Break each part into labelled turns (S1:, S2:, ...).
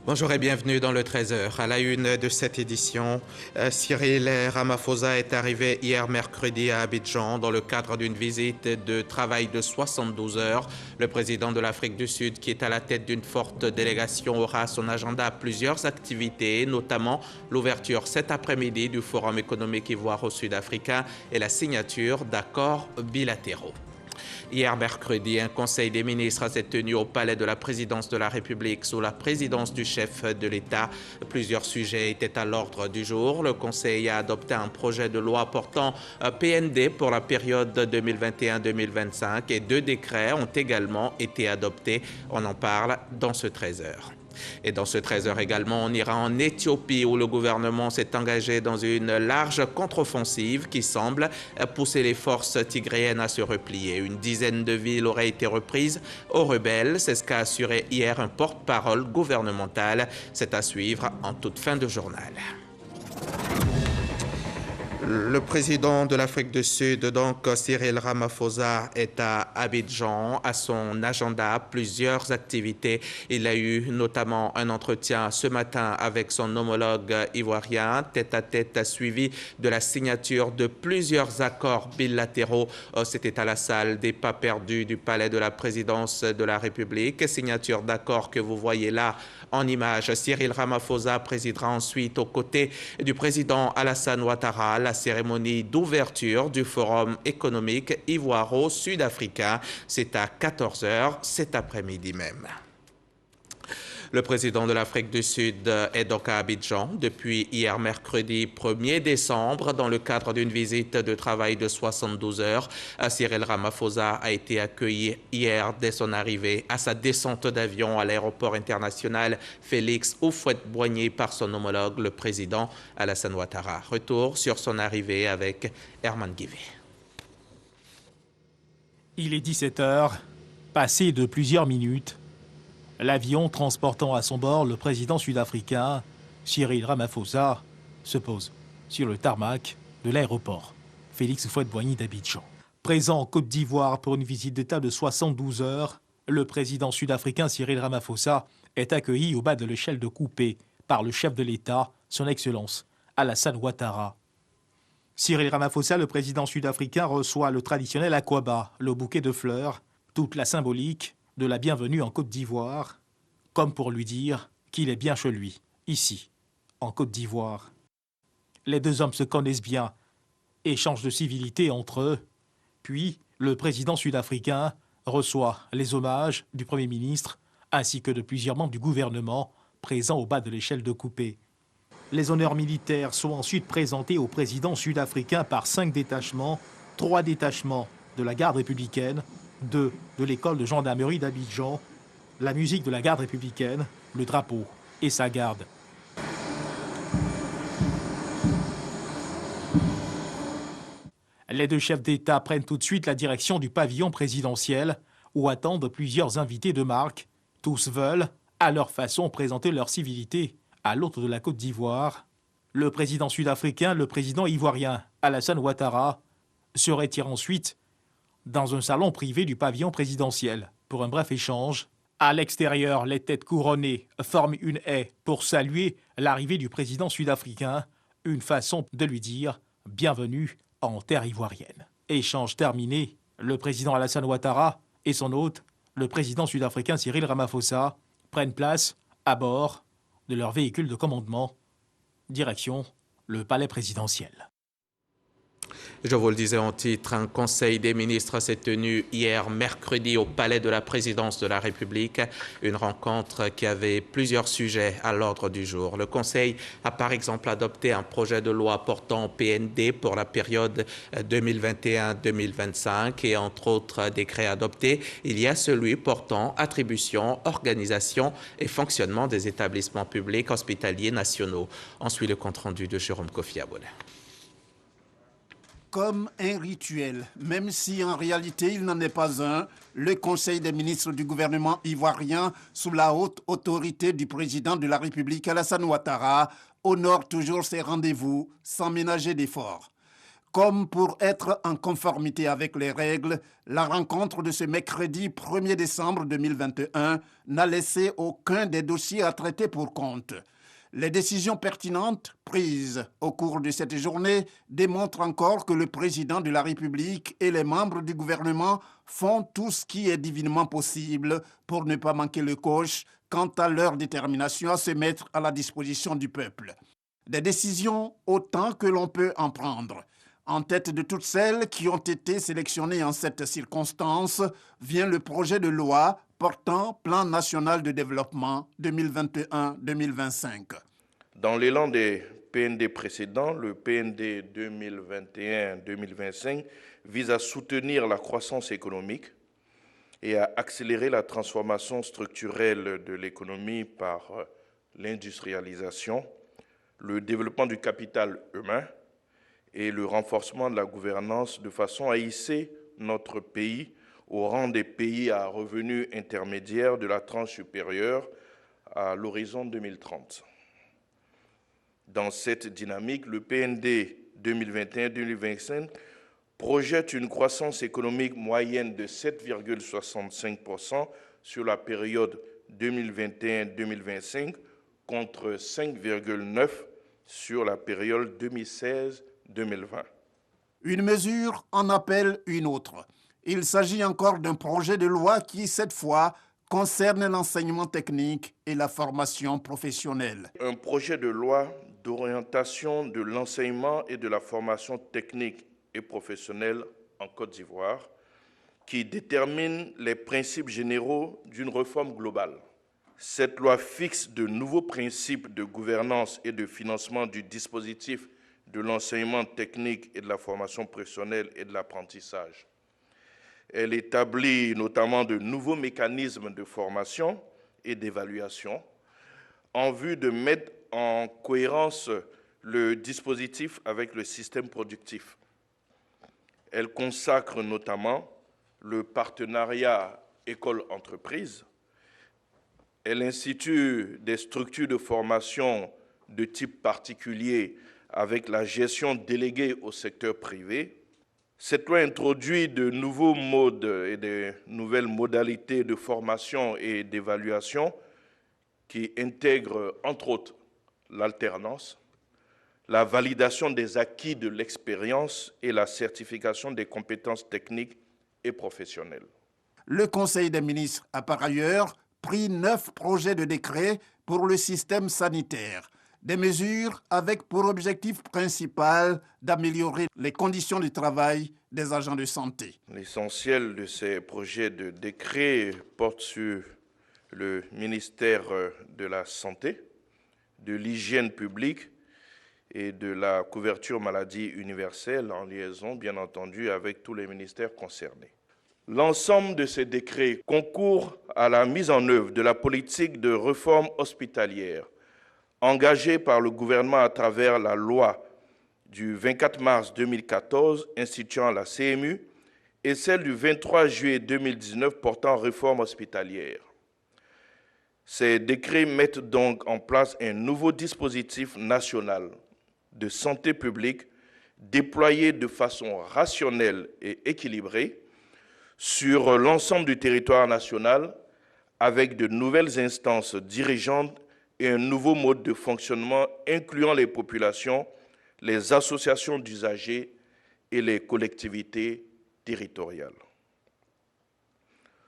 S1: Bonjour et bienvenue dans le 13h. À la une de cette édition, Cyril Ramaphosa est arrivé hier mercredi à Abidjan dans le cadre d'une visite de travail de 72 heures. Le président de l'Afrique du Sud, qui est à la tête d'une forte délégation, aura à son agenda plusieurs activités, notamment l'ouverture cet après-midi du Forum économique ivoiro-sud-africain et la signature d'accords bilatéraux. Hier mercredi, un conseil des ministres s'est tenu au palais de la présidence de la République sous la présidence du chef de l'État. Plusieurs sujets étaient à l'ordre du jour. Le conseil a adopté un projet de loi portant PND pour la période 2021-2025 et 2 décrets ont également été adoptés. On en parle dans ce 13h. Et dans ce 13h également, on ira en Éthiopie où le gouvernement s'est engagé dans une large contre-offensive qui semble pousser les forces tigréennes à se replier. Une dizaine de villes auraient été reprises aux rebelles. C'est ce qu'a assuré hier un porte-parole gouvernemental. C'est à suivre en toute fin de journal. Le président de l'Afrique du Sud, donc Cyril Ramaphosa, est à Abidjan. À son agenda, plusieurs activités. Il a eu notamment un entretien ce matin avec son homologue ivoirien, tête-à-tête suivi de la signature de plusieurs accords bilatéraux. C'était à la salle des pas perdus du palais de la présidence de la République. Signature d'accords que vous voyez là en image. Cyril Ramaphosa présidera ensuite aux côtés du président Alassane Ouattara la cérémonie d'ouverture du Forum économique ivoiro-sud-africain. C'est à 14 heures cet après-midi même. Le président de l'Afrique du Sud est donc à Abidjan depuis hier mercredi 1er décembre dans le cadre d'une visite de travail de 72 heures. Cyril Ramaphosa a été accueilli hier dès son arrivée à sa descente d'avion à l'aéroport international Félix Houphouët-Boigny par son homologue, le président Alassane Ouattara. Retour sur son arrivée avec Herman Guivet.
S2: Il est 17 heures, passé de plusieurs minutes. L'avion transportant à son bord le président sud-africain, Cyril Ramaphosa, se pose sur le tarmac de l'aéroport Félix Houphouët-Boigny d'Abidjan. Présent en Côte d'Ivoire pour une visite d'État de 72 heures, le président sud-africain Cyril Ramaphosa est accueilli au bas de l'échelle de coupé par le chef de l'État, son Excellence Alassane Ouattara. Cyril Ramaphosa, le président sud-africain, reçoit le traditionnel aquaba, le bouquet de fleurs, toute la symbolique de la bienvenue en Côte d'Ivoire, comme pour lui dire qu'il est bien chez lui, ici, en Côte d'Ivoire. Les deux hommes se connaissent bien, échangent de civilité entre eux, puis le président sud-africain reçoit les hommages du Premier ministre ainsi que de plusieurs membres du gouvernement présents au bas de l'échelle de coupé. Les honneurs militaires sont ensuite présentés au président sud-africain par 5 détachements, 3 détachements de la garde républicaine, 2 de l'école de gendarmerie d'Abidjan, la musique de la garde républicaine, le drapeau et sa garde. Les deux chefs d'État prennent tout de suite la direction du pavillon présidentiel où attendent plusieurs invités de marque. Tous veulent, à leur façon, présenter leur civilité à l'hôte de la Côte d'Ivoire. Le président sud-africain, le président ivoirien Alassane Ouattara se retire ensuite dans un salon privé du pavillon présidentiel pour un bref échange. À l'extérieur, les têtes couronnées forment une haie pour saluer l'arrivée du président sud-africain, une façon de lui dire « bienvenue en terre ivoirienne ». Échange terminé, le président Alassane Ouattara et son hôte, le président sud-africain Cyril Ramaphosa, prennent place à bord de leur véhicule de commandement, direction le palais présidentiel.
S1: Je vous le disais en titre, un conseil des ministres s'est tenu hier mercredi au palais de la présidence de la République, une rencontre qui avait plusieurs sujets à l'ordre du jour. Le conseil a par exemple adopté un projet de loi portant PND pour la période 2021-2025 et entre autres décrets adoptés, il y a celui portant attribution, organisation et fonctionnement des établissements publics hospitaliers nationaux. On suit le compte-rendu de Jérôme Kofi Abouda.
S3: Comme un rituel, même si en réalité il n'en est pas un, le Conseil des ministres du gouvernement ivoirien, sous la haute autorité du président de la République Alassane Ouattara, honore toujours ses rendez-vous sans ménager d'efforts. Comme pour être en conformité avec les règles, la rencontre de ce mercredi 1er décembre 2021 n'a laissé aucun des dossiers à traiter pour compte. Les décisions pertinentes prises au cours de cette journée démontrent encore que le président de la République et les membres du gouvernement font tout ce qui est divinement possible pour ne pas manquer le coche quant à leur détermination à se mettre à la disposition du peuple. Des décisions autant que l'on peut en prendre. En tête de toutes celles qui ont été sélectionnées en cette circonstance vient le projet de loi portant Plan national de développement 2021-2025.
S4: Dans l'élan des PND précédents, le PND 2021-2025 vise à soutenir la croissance économique et à accélérer la transformation structurelle de l'économie par l'industrialisation, le développement du capital humain et le renforcement de la gouvernance de façon à hisser notre pays au rang des pays à revenus intermédiaires de la tranche supérieure à l'horizon 2030. Dans cette dynamique, le PND 2021-2025 projette une croissance économique moyenne de 7,65% sur la période 2021-2025 contre 5,9% sur la période 2016-2020.
S3: Une mesure en appelle une autre. Il s'agit encore d'un projet de loi qui, cette fois, concerne l'enseignement technique et la formation professionnelle.
S4: Un projet de loi d'orientation de l'enseignement et de la formation technique et professionnelle en Côte d'Ivoire qui détermine les principes généraux d'une réforme globale. Cette loi fixe de nouveaux principes de gouvernance et de financement du dispositif de l'enseignement technique et de la formation professionnelle et de l'apprentissage. Elle établit notamment de nouveaux mécanismes de formation et d'évaluation en vue de mettre en cohérence le dispositif avec le système productif. Elle consacre notamment le partenariat école-entreprise. Elle institue des structures de formation de type particulier avec la gestion déléguée au secteur privé. Cette loi introduit de nouveaux modes et de nouvelles modalités de formation et d'évaluation qui intègrent, entre autres, l'alternance, la validation des acquis de l'expérience et la certification des compétences techniques et professionnelles.
S3: Le Conseil des ministres a par ailleurs pris 9 projets de décret pour le système sanitaire. Des mesures avec pour objectif principal d'améliorer les conditions de travail des agents de santé.
S4: L'essentiel de ces projets de décret porte sur le ministère de la Santé, de l'hygiène publique et de la couverture maladie universelle en liaison, bien entendu, avec tous les ministères concernés. L'ensemble de ces décrets concourt à la mise en œuvre de la politique de réforme hospitalière engagée par le gouvernement à travers la loi du 24 mars 2014 instituant la CMU et celle du 23 juillet 2019 portant réforme hospitalière. Ces décrets mettent donc en place un nouveau dispositif national de santé publique déployé de façon rationnelle et équilibrée sur l'ensemble du territoire national avec de nouvelles instances dirigeantes et un nouveau mode de fonctionnement incluant les populations, les associations d'usagers et les collectivités territoriales.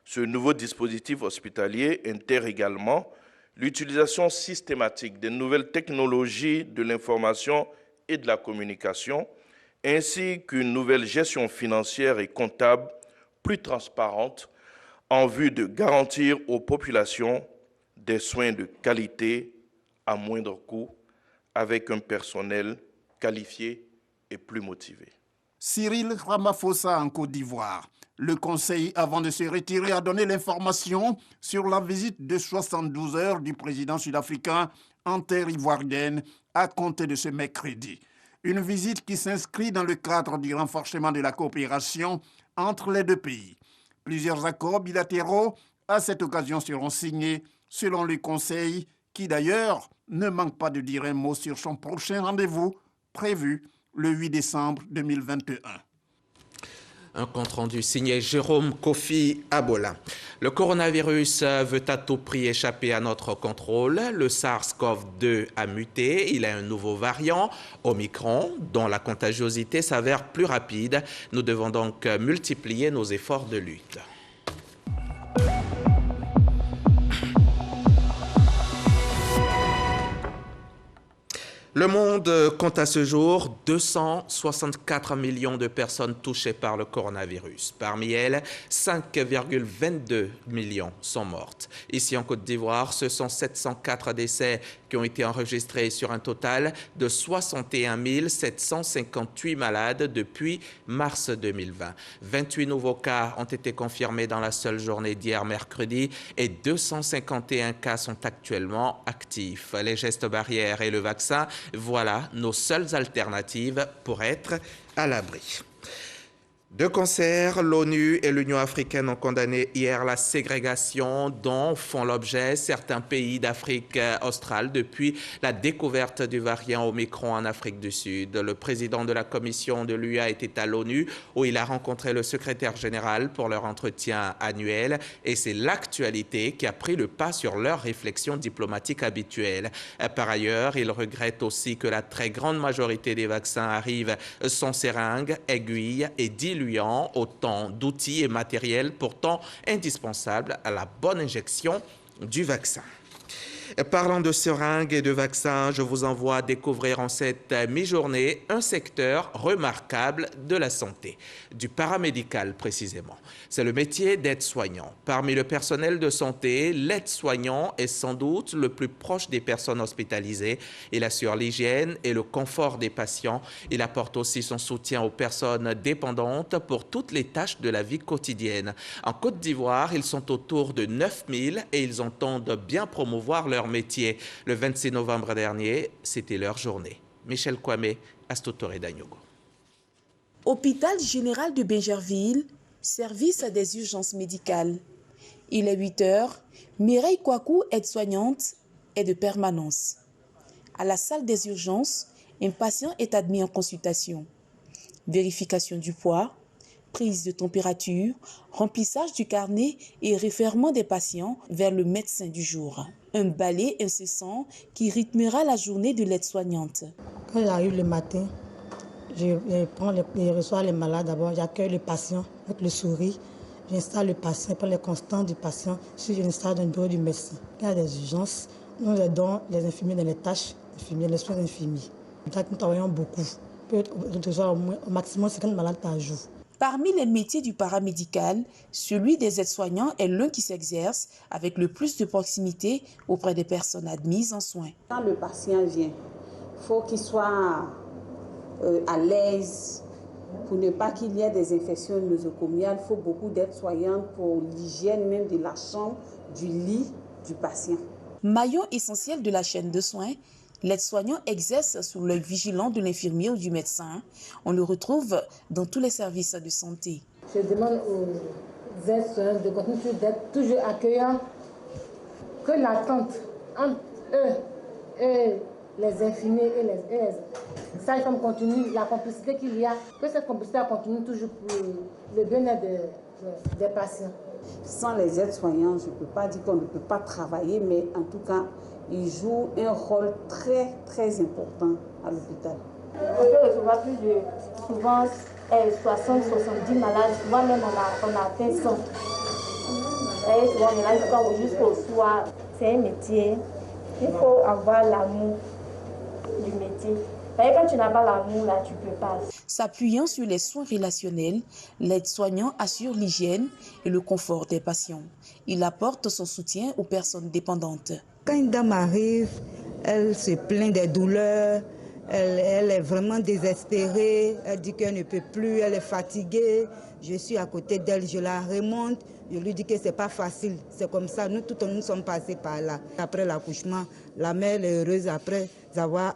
S4: Ce nouveau dispositif hospitalier intègre également l'utilisation systématique des nouvelles technologies de l'information et de la communication, ainsi qu'une nouvelle gestion financière et comptable plus transparente en vue de garantir aux populations des soins de qualité à moindre coût avec un personnel qualifié et plus motivé.
S3: Cyril Ramaphosa en Côte d'Ivoire. Le Conseil, avant de se retirer, a donné l'information sur la visite de 72 heures du président sud-africain en terre ivoirienne à compter de ce mercredi. Une visite qui s'inscrit dans le cadre du renforcement de la coopération entre les deux pays. Plusieurs accords bilatéraux à cette occasion seront signés selon le Conseil qui d'ailleurs ne manque pas de dire un mot sur son prochain rendez-vous prévu le 8 décembre 2021.
S1: Un compte-rendu signé Jérôme Kofi Abola. Le coronavirus veut à tout prix échapper à notre contrôle. Le SARS-CoV-2 a muté. Il a un nouveau variant, Omicron, dont la contagiosité s'avère plus rapide. Nous devons donc multiplier nos efforts de lutte. Le monde compte à ce jour 264 millions de personnes touchées par le coronavirus. Parmi elles, 5,22 millions sont mortes. Ici en Côte d'Ivoire, ce sont 704 décès qui ont été enregistrés sur un total de 61 758 malades depuis mars 2020. 28 nouveaux cas ont été confirmés dans la seule journée d'hier mercredi et 251 cas sont actuellement actifs. Les gestes barrières et le vaccin, voilà nos seules alternatives pour être à l'abri. De concert, l'ONU et l'Union africaine ont condamné hier la ségrégation dont font l'objet certains pays d'Afrique australe depuis la découverte du variant Omicron en Afrique du Sud. Le président de la commission de l'UA était à l'ONU où il a rencontré le secrétaire général pour leur entretien annuel et c'est l'actualité qui a pris le pas sur leurs réflexions diplomatiques habituelles. Par ailleurs, il regrette aussi que la très grande majorité des vaccins arrivent sans seringues, aiguilles et diluants, autant d'outils et matériels pourtant indispensables à la bonne injection du vaccin. Parlant de seringues et de vaccins, je vous envoie découvrir en cette mi-journée un secteur remarquable de la santé, du paramédical précisément. C'est le métier d'aide-soignant. Parmi le personnel de santé, l'aide-soignant est sans doute le plus proche des personnes hospitalisées. Il assure l'hygiène et le confort des patients. Il apporte aussi son soutien aux personnes dépendantes pour toutes les tâches de la vie quotidienne. En Côte d'Ivoire, ils sont autour de 9000 et ils entendent bien promouvoir leur métier. Le 26 novembre dernier, c'était leur journée. Michel Kwame, Astotore Dagnogo.
S5: Hôpital général de Bingerville, service des urgences médicales. Il est 8 heures. Mireille Kouakou, aide-soignante, est de permanence. À la salle des urgences, un patient est admis en consultation. Vérification du poids, prise de température, remplissage du carnet et réfèrement des patients vers le médecin du jour. Un balai incessant qui rythmera la journée de l'aide-soignante.
S6: Quand j'arrive le matin, je reçois les malades d'abord, j'accueille le patient avec le sourire, j'installe le patient, je prends les constants du patient, je l'installe dans le bureau du médecin. Quand il y a des urgences, nous aidons les infirmiers dans les tâches, les soins infirmiers. Nous travaillons beaucoup, au maximum 50 malades par jour.
S5: Parmi les métiers du paramédical, celui des aides-soignants est l'un qui s'exerce avec le plus de proximité auprès des personnes admises en soins.
S7: Quand le patient vient, il faut qu'il soit à l'aise pour ne pas qu'il y ait des infections nosocomiales. Il faut beaucoup d'aides-soignants pour l'hygiène même de la chambre, du lit du patient.
S5: Maillon essentiel de la chaîne de soins, l'aide-soignant exerce sous l'œil vigilant de l'infirmier ou du médecin. On le retrouve dans tous les services de santé.
S8: Je demande aux aides-soignants de continuer d'être toujours accueillants, que l'attente entre eux et les infirmiers et les sages-femmes continue, la complicité qu'il y a, que cette complicité continue toujours pour le bien-être des patients.
S7: Sans les aides-soignants, je ne peux pas dire qu'on ne peut pas travailler, mais en tout cas, ils jouent un rôle très, très important à l'hôpital.
S9: On peut recevoir plus de, souvent, 60-70 malades. Souvent même, on a atteint 100. Et souvent, on est là jusqu'au soir. C'est un métier. Il faut avoir l'amour du métier. Et quand tu n'as pas l'amour, là, tu ne peux pas.
S5: S'appuyant sur les soins relationnels, l'aide-soignant assure l'hygiène et le confort des patients. Il apporte son soutien aux personnes dépendantes.
S6: Quand une dame arrive, elle se plaint des douleurs, elle est vraiment désespérée, elle dit qu'elle ne peut plus, elle est fatiguée. Je suis à côté d'elle, je la remonte, je lui dis que ce n'est pas facile. C'est comme ça, nous tous nous sommes passés par là. Après l'accouchement, la mère est heureuse après avoir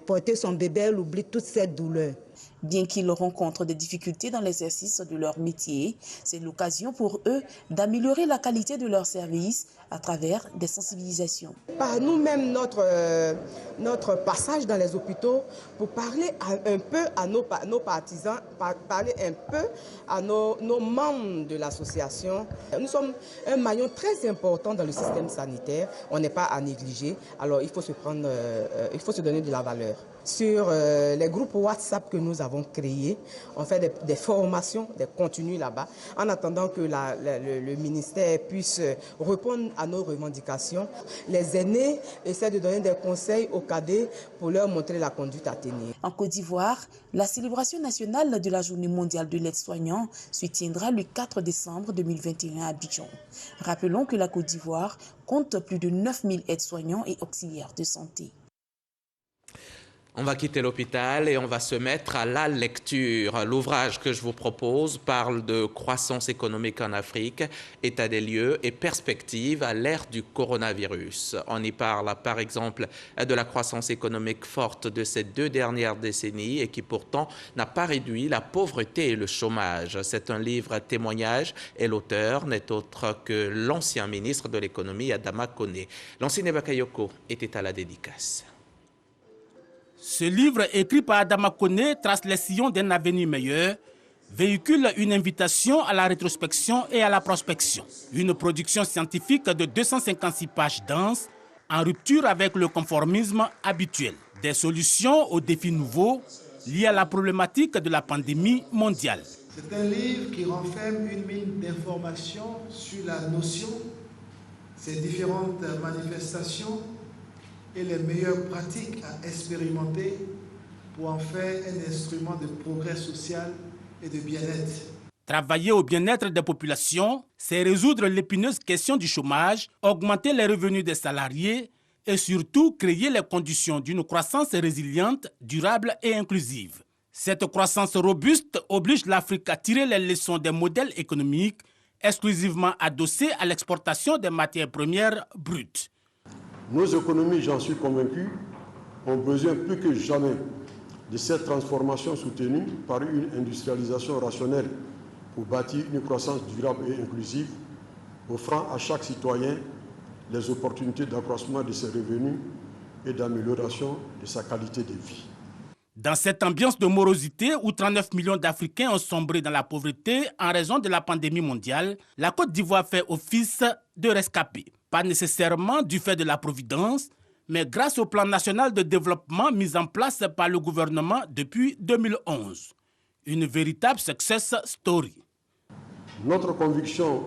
S6: porté son bébé, elle oublie toute cette douleur.
S5: Bien qu'ils rencontrent des difficultés dans l'exercice de leur métier, c'est l'occasion pour eux d'améliorer la qualité de leur service à travers des sensibilisations.
S10: Par nous-mêmes, notre passage dans les hôpitaux pour parler un peu à nos partisans, parler un peu à nos membres de l'association. Nous sommes un maillon très important dans le système sanitaire. On n'est pas à négliger. Alors il faut se donner de la valeur. Sur les groupes WhatsApp que nous avons créés, on fait des formations, des contenus là-bas, en attendant que le ministère puisse répondre à nos revendications. Les aînés essaient de donner des conseils aux cadets pour leur montrer la conduite à tenir.
S5: En Côte d'Ivoire, la célébration nationale de la Journée mondiale de l'aide-soignant se tiendra le 4 décembre 2021 à Abidjan. Rappelons que la Côte d'Ivoire compte plus de 9000 aides-soignants et auxiliaires de santé.
S1: On va quitter l'hôpital et on va se mettre à la lecture. L'ouvrage que je vous propose parle de croissance économique en Afrique, état des lieux et perspectives à l'ère du coronavirus. On y parle par exemple de la croissance économique forte de ces 2 dernières décennies et qui pourtant n'a pas réduit la pauvreté et le chômage. C'est un livre témoignage et l'auteur n'est autre que l'ancien ministre de l'économie Adama Koné. L'ancien Bakayoko était à la dédicace.
S11: Ce livre, écrit par Adama Koné, trace les sillons d'un avenir meilleur, véhicule une invitation à la rétrospection et à la prospection. Une production scientifique de 256 pages denses, en rupture avec le conformisme habituel. Des solutions aux défis nouveaux liés à la problématique de la pandémie mondiale.
S12: C'est un livre qui renferme une mine d'informations sur la notion, ses différentes manifestations, et les meilleures pratiques à expérimenter pour en faire un instrument de progrès social et de bien-être.
S11: Travailler au bien-être des populations, c'est résoudre l'épineuse question du chômage, augmenter les revenus des salariés et surtout créer les conditions d'une croissance résiliente, durable et inclusive. Cette croissance robuste oblige l'Afrique à tirer les leçons des modèles économiques exclusivement adossés à l'exportation des matières premières brutes.
S13: Nos économies, j'en suis convaincu, ont besoin plus que jamais de cette transformation soutenue par une industrialisation rationnelle pour bâtir une croissance durable et inclusive, offrant à chaque citoyen les opportunités d'accroissement de ses revenus et d'amélioration de sa qualité de vie.
S11: Dans cette ambiance de morosité où 39 millions d'Africains ont sombré dans la pauvreté en raison de la pandémie mondiale, la Côte d'Ivoire fait office de rescapé. Pas nécessairement du fait de la Providence, mais grâce au plan national de développement mis en place par le gouvernement depuis 2011. Une véritable success story.
S13: Notre conviction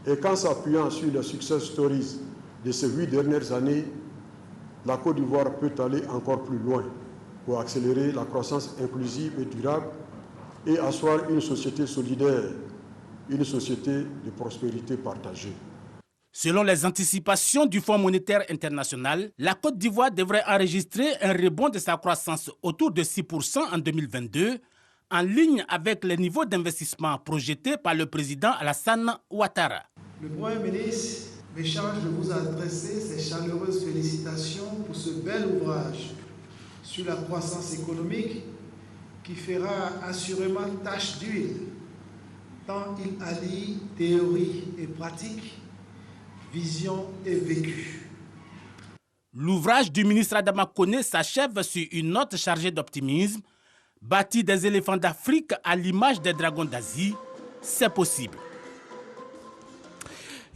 S13: est qu'en s'appuyant sur les success stories de ces 8 dernières années, la Côte d'Ivoire peut aller encore plus loin pour accélérer la croissance inclusive et durable et asseoir une société solidaire, une société de prospérité partagée.
S11: Selon les anticipations du Fonds monétaire international, la Côte d'Ivoire devrait enregistrer un rebond de sa croissance autour de 6% en 2022, en ligne avec les niveaux d'investissement projetés par le président Alassane Ouattara.
S12: Le Premier ministre me charge de vous adresser ses chaleureuses félicitations pour ce bel ouvrage sur la croissance économique qui fera assurément tache d'huile, tant il allie théorie et pratique, vision et vécu.
S11: L'ouvrage du ministre Adama Koné s'achève sur une note chargée d'optimisme. Bâtir des éléphants d'Afrique à l'image des dragons d'Asie, c'est possible.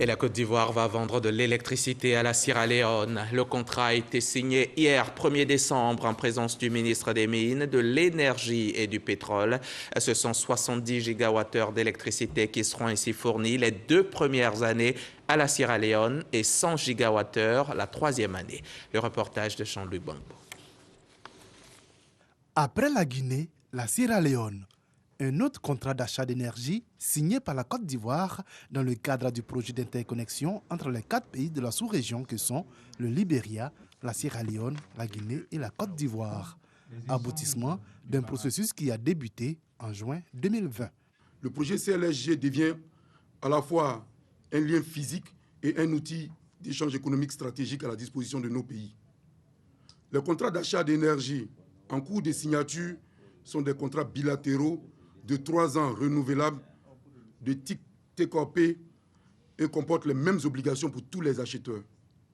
S1: Et la Côte d'Ivoire va vendre de l'électricité à la Sierra Leone. Le contrat a été signé hier, 1er décembre, en présence du ministre des Mines, de l'Énergie et du Pétrole. Ce sont 70 gigawattheures d'électricité qui seront ainsi fournis les 2 premières années à la Sierra Leone et 100 gigawattheures la 3e année. Le reportage de Jean-Luc Bambo.
S14: Après la Guinée, la Sierra Leone. Un autre contrat d'achat d'énergie signé par la Côte d'Ivoire dans le cadre du projet d'interconnexion entre les 4 pays de la sous-région que sont le Libéria, la Sierra Leone, la Guinée et la Côte d'Ivoire. Aboutissement d'un processus qui a débuté en juin 2020.
S15: Le projet CLSG devient à la fois un lien physique et un outil d'échange économique stratégique à la disposition de nos pays. Les contrats d'achat d'énergie en cours de signature sont des contrats bilatéraux de 3 ans renouvelables de type TKP et comporte les mêmes obligations pour tous les acheteurs.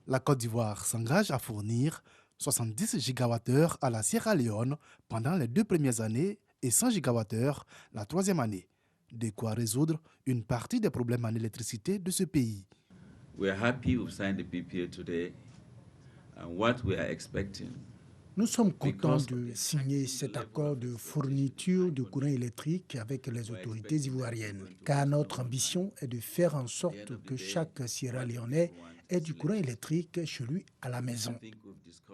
S14: La Côte d'Ivoire s'engage à fournir 70 gigawattheures à la Sierra Leone pendant les 2 premières années et 100 gigawattheures la 3e année. De quoi résoudre une partie des problèmes en électricité de ce pays.
S16: We are happy we've signed the PPA today, and what we are expecting.
S17: Nous sommes contents de signer cet accord de fourniture de courant électrique avec les autorités ivoiriennes, car notre ambition est de faire en sorte que chaque Sierra Léonais ait du courant électrique chez lui à la maison.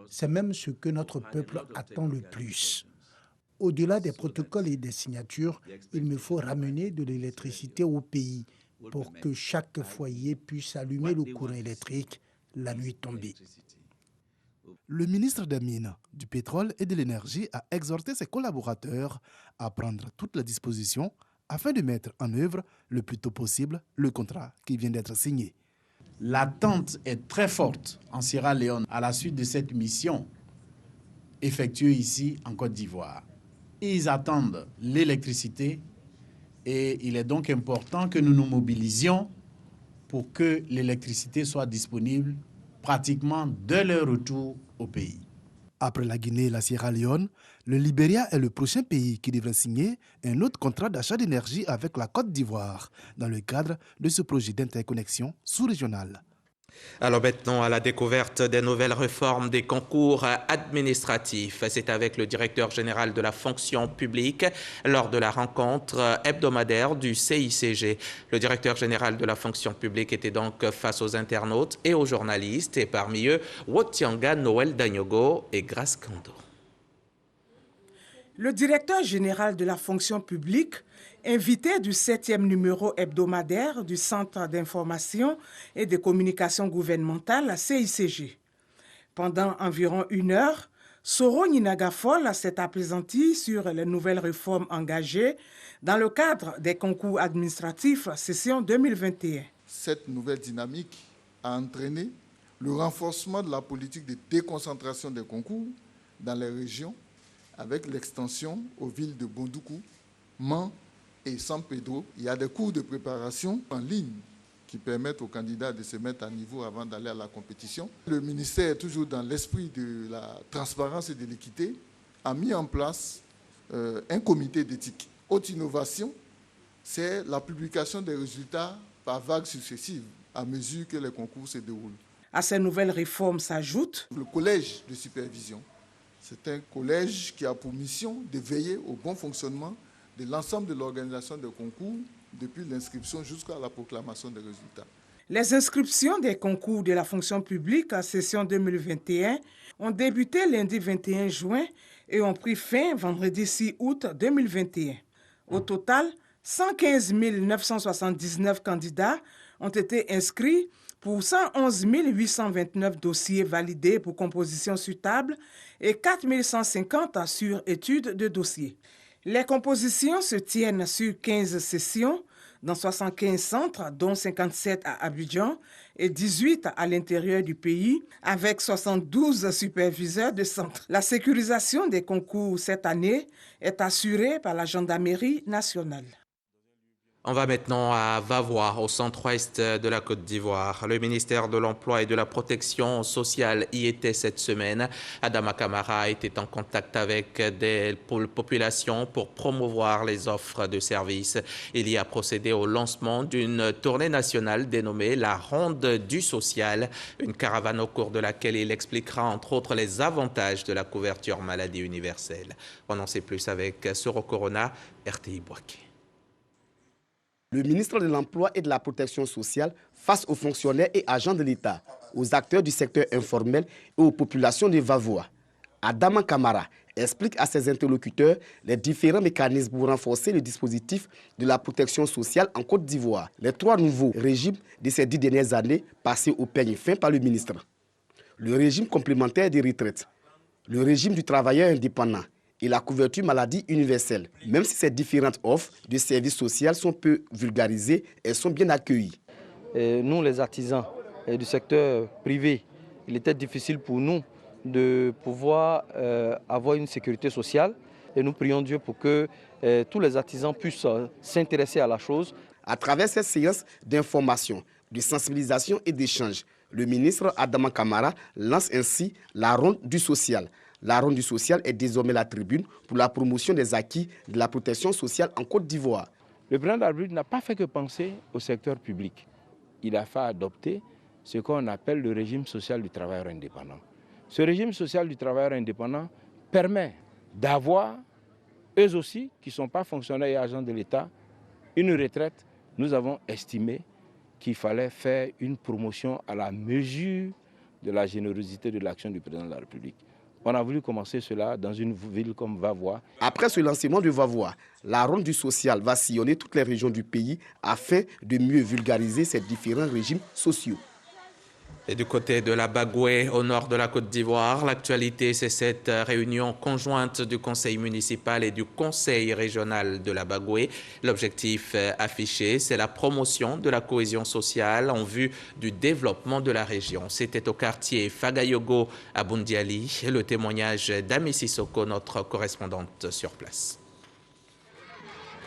S17: C'est même ce que notre peuple attend le plus. Au-delà des protocoles et des signatures, il me faut ramener de l'électricité au pays pour que chaque foyer puisse allumer le courant électrique la nuit tombée.
S14: Le ministre des Mines, du Pétrole et de l'Énergie a exhorté ses collaborateurs à prendre toutes les dispositions afin de mettre en œuvre le plus tôt possible le contrat qui vient d'être signé.
S18: L'attente est très forte en Sierra Leone à la suite de cette mission effectuée ici en Côte d'Ivoire. Ils attendent l'électricité et il est donc important que nous nous mobilisions pour que l'électricité soit disponible pratiquement dès leur retour au pays.
S14: Après la Guinée et la Sierra Leone, le Libéria est le prochain pays qui devrait signer un autre contrat d'achat d'énergie avec la Côte d'Ivoire dans le cadre de ce projet d'interconnexion sous-régionale.
S1: Alors maintenant, à la découverte des nouvelles réformes des concours administratifs. C'est avec le directeur général de la fonction publique lors de la rencontre hebdomadaire du CICG. Le directeur général de la fonction publique était donc face aux internautes et aux journalistes, et parmi eux, Wotianga Noël Danyogo et Grace Kando.
S19: Le directeur général de la fonction publique, invité du 7e numéro hebdomadaire du Centre d'information et de communication gouvernementale CICG. Pendant environ 1 heure, Soro Ninagafol s'est appesanti sur les nouvelles réformes engagées dans le cadre des concours administratifs session 2021.
S20: Cette nouvelle dynamique a entraîné le renforcement de la politique de déconcentration des concours dans les régions avec l'extension aux villes de Bondoukou, Man et San Pedro. Il y a des cours de préparation en ligne qui permettent aux candidats de se mettre à niveau avant d'aller à la compétition. Le ministère, toujours dans l'esprit de la transparence et de l'équité, a mis en place un comité d'éthique. Haute innovation, c'est la publication des résultats par vagues successives à mesure que les concours se déroulent.
S19: À ces nouvelles réformes s'ajoute
S20: le collège de supervision. C'est un collège qui a pour mission de veiller au bon fonctionnement de l'ensemble de l'organisation des concours depuis l'inscription jusqu'à la proclamation des résultats.
S19: Les inscriptions des concours de la fonction publique à session 2021 ont débuté lundi 21 juin et ont pris fin vendredi 6 août 2021. Au total, 115 979 candidats ont été inscrits pour 111 829 dossiers validés pour composition sur table et 4 150 sur étude de dossiers. Les compositions se tiennent sur 15 sessions dans 75 centres, dont 57 à Abidjan et 18 à l'intérieur du pays, avec 72 superviseurs de centres. La sécurisation des concours cette année est assurée par la Gendarmerie nationale.
S1: On va maintenant à Vavois, au centre-ouest de la Côte d'Ivoire. Le ministère de l'Emploi et de la Protection sociale y était cette semaine. Adama Kamara était en contact avec des populations pour promouvoir les offres de services. Il y a procédé au lancement d'une tournée nationale dénommée la Ronde du Social, une caravane au cours de laquelle il expliquera entre autres les avantages de la couverture maladie universelle. On en sait plus avec Soro Corona, RTI Boaké.
S21: Le ministre de l'Emploi et de la Protection sociale face aux fonctionnaires et agents de l'État, aux acteurs du secteur informel et aux populations de Vavois. Adama Kamara explique à ses interlocuteurs les différents mécanismes pour renforcer le dispositif de la protection sociale en Côte d'Ivoire. Les 3 nouveaux régimes de ces 10 dernières années passés au peigne fin par le ministre. Le régime complémentaire des retraites, le régime du travailleur indépendant et la couverture maladie universelle. Même si ces différentes offres de services sociaux sont peu vulgarisées, elles sont bien accueillies.
S22: Nous, les artisans du secteur privé, il était difficile pour nous de pouvoir avoir une sécurité sociale. Et nous prions Dieu pour que tous les artisans puissent s'intéresser à la chose.
S21: À travers cette séance d'information, de sensibilisation et d'échange. Le ministre Adama Kamara lance ainsi la ronde du social. La ronde du social est désormais la tribune pour la promotion des acquis de la protection sociale en Côte d'Ivoire.
S2: Le président de la République n'a pas fait que penser au secteur public. Il a fait adopter ce qu'on appelle le régime social du travailleur indépendant. Ce régime social du travailleur indépendant permet d'avoir, eux aussi, qui ne sont pas fonctionnaires et agents de l'État, une retraite. Nous avons estimé qu'il fallait faire une promotion à la mesure de la générosité de l'action du président de la République. On a voulu commencer cela dans une ville comme Vavois.
S21: Après ce lancement de Vavois, la ronde du social va sillonner toutes les régions du pays afin de mieux vulgariser ces différents régimes sociaux.
S1: Et du côté de la Bagoué, au nord de la Côte d'Ivoire, l'actualité, c'est cette réunion conjointe du conseil municipal et du conseil régional de la Bagoué. L'objectif affiché, c'est la promotion de la cohésion sociale en vue du développement de la région. C'était au quartier Fagayogo à Bundiali. Le témoignage d'Ami Sissoko, notre correspondante sur place.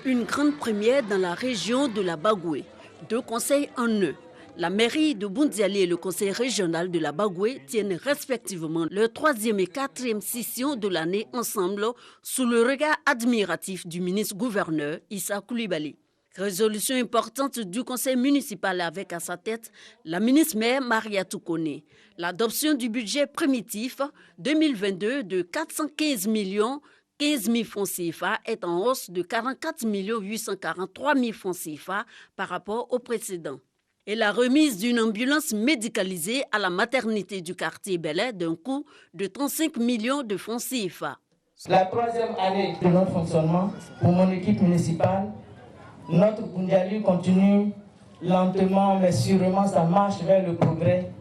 S4: Une grande première dans la région de la Bagoué. 2 conseils en eux. La mairie de Bundiali et le conseil régional de la Bagoué tiennent respectivement leur 3e et 4e session de l'année ensemble sous le regard admiratif du ministre-gouverneur Issa Coulibaly. Résolution importante du conseil municipal avec à sa tête la ministre-maire Maria Toukone. L'adoption du budget primitif 2022 de 415 millions 15 000 francs CFA est en hausse de 44 843 000 francs CFA par rapport au précédent. Et la remise d'une ambulance médicalisée à la maternité du quartier Bel-Air d'un coût de 35 millions de francs CFA.
S23: La 3e année de notre fonctionnement pour mon équipe municipale, notre Bundiali continue lentement mais sûrement sa marche vers le progrès,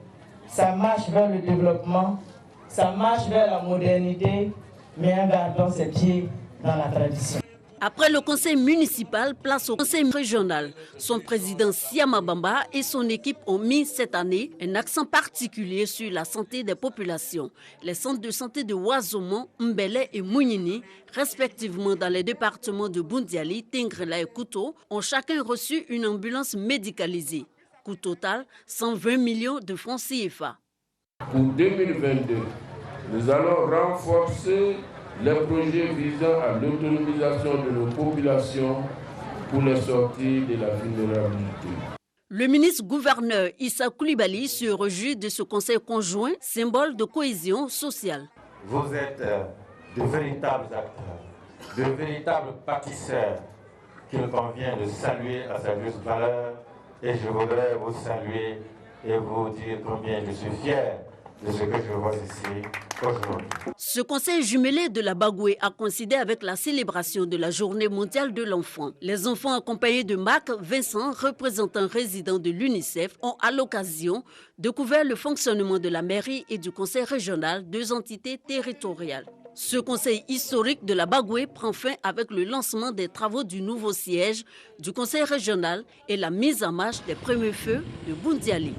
S23: sa marche vers le développement, sa marche vers la modernité, mais en gardant ses pieds dans la tradition.
S4: Après le conseil municipal, place au conseil régional. Son président Siama Bamba et son équipe ont mis cette année un accent particulier sur la santé des populations. Les centres de santé de Ouazomon, Mbele et Mounini, respectivement dans les départements de Bundiali, Tingrela et Kouto, ont chacun reçu une ambulance médicalisée. Coût total, 120 millions de francs CFA.
S24: Pour 2022, nous allons renforcer les projets visant à l'autonomisation de nos populations pour les sortir de la vulnérabilité.
S4: Le ministre-gouverneur Issa Coulibaly se réjouit de ce conseil conjoint, symbole de cohésion sociale.
S25: Vous êtes de véritables acteurs, de véritables bâtisseurs qu'il convient de saluer à sa juste valeur. Et je voudrais vous saluer et vous dire combien je suis fier de ce que je vois ici aujourd'hui.
S4: Ce conseil jumelé de la Bagoué a coïncidé avec la célébration de la Journée mondiale de l'enfant. Les enfants accompagnés de Marc Vincent, représentant résident de l'UNICEF, ont à l'occasion découvert le fonctionnement de la mairie et du conseil régional, 2 entités territoriales. Ce conseil historique de la Bagoué prend fin avec le lancement des travaux du nouveau siège du conseil régional et la mise en marche des premiers feux de Bundiali.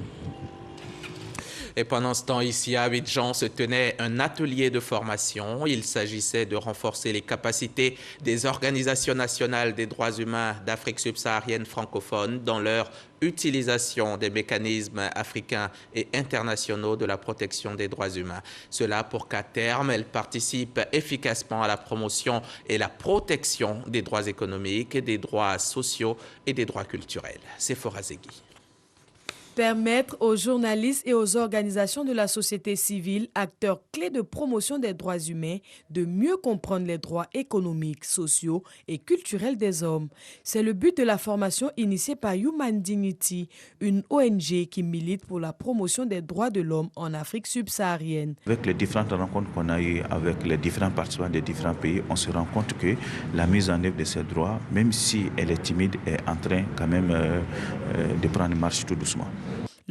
S1: Et pendant ce temps, ici à Abidjan, se tenait un atelier de formation. Il s'agissait de renforcer les capacités des organisations nationales des droits humains d'Afrique subsaharienne francophone dans leur utilisation des mécanismes africains et internationaux de la protection des droits humains. Cela pour qu'à terme, elles participent efficacement à la promotion et la protection des droits économiques, des droits sociaux et des droits culturels. C'est Forazegui.
S26: Permettre aux journalistes et aux organisations de la société civile, acteurs clés de promotion des droits humains, de mieux comprendre les droits économiques, sociaux et culturels des hommes. C'est le but de la formation initiée par Human Dignity, une ONG qui milite pour la promotion des droits de l'homme en Afrique subsaharienne.
S27: Avec les différentes rencontres qu'on a eues avec les différents participants des différents pays, on se rend compte que la mise en œuvre de ces droits, même si elle est timide, est en train quand même de prendre une marche tout doucement.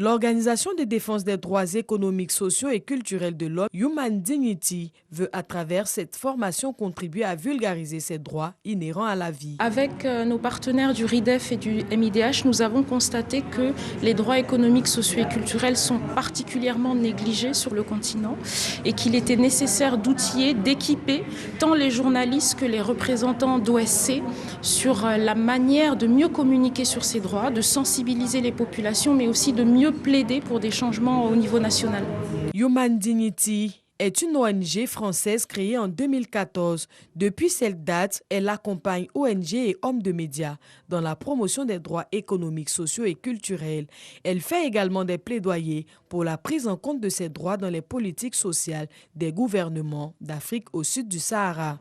S26: L'Organisation de défense des droits économiques, sociaux et culturels de l'homme, Human Dignity, veut à travers cette formation contribuer à vulgariser ces droits inhérents à la vie.
S3: Avec nos partenaires du RIDEF et du MIDH, nous avons constaté que les droits économiques, sociaux et culturels sont particulièrement négligés sur le continent et qu'il était nécessaire d'outiller, d'équiper tant les journalistes que les représentants d'OSC sur la manière de mieux communiquer sur ces droits, de sensibiliser les populations, mais aussi de mieux plaider pour des changements au niveau national.
S26: Human Dignity est une ONG française créée en 2014. Depuis cette date, elle accompagne ONG et hommes de médias dans la promotion des droits économiques, sociaux et culturels. Elle fait également des plaidoyers pour la prise en compte de ces droits dans les politiques sociales des gouvernements d'Afrique au sud du Sahara.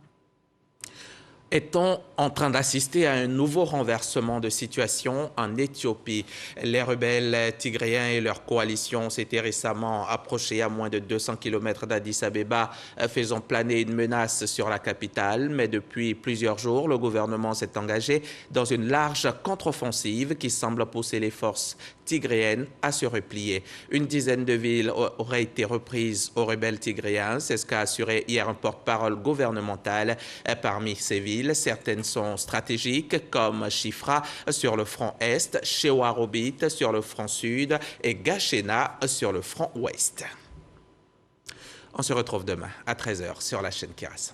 S1: Est-on en train d'assister à un nouveau renversement de situation en Éthiopie? Les rebelles tigréens et leur coalition s'étaient récemment approchés à moins de 200 km d'Addis Abeba, faisant planer une menace sur la capitale. Mais depuis plusieurs jours, le gouvernement s'est engagé dans une large contre-offensive qui semble pousser les forces tigréennes à se replier. Une dizaine de villes auraient été reprises aux rebelles tigréens. C'est ce qu'a assuré hier un porte-parole gouvernemental. Parmi ces villes, certaines sont stratégiques comme Chifra sur le front Est, Shewarobit sur le front Sud et Gachena sur le front Ouest. On se retrouve demain à 13h sur la chaîne Kiras.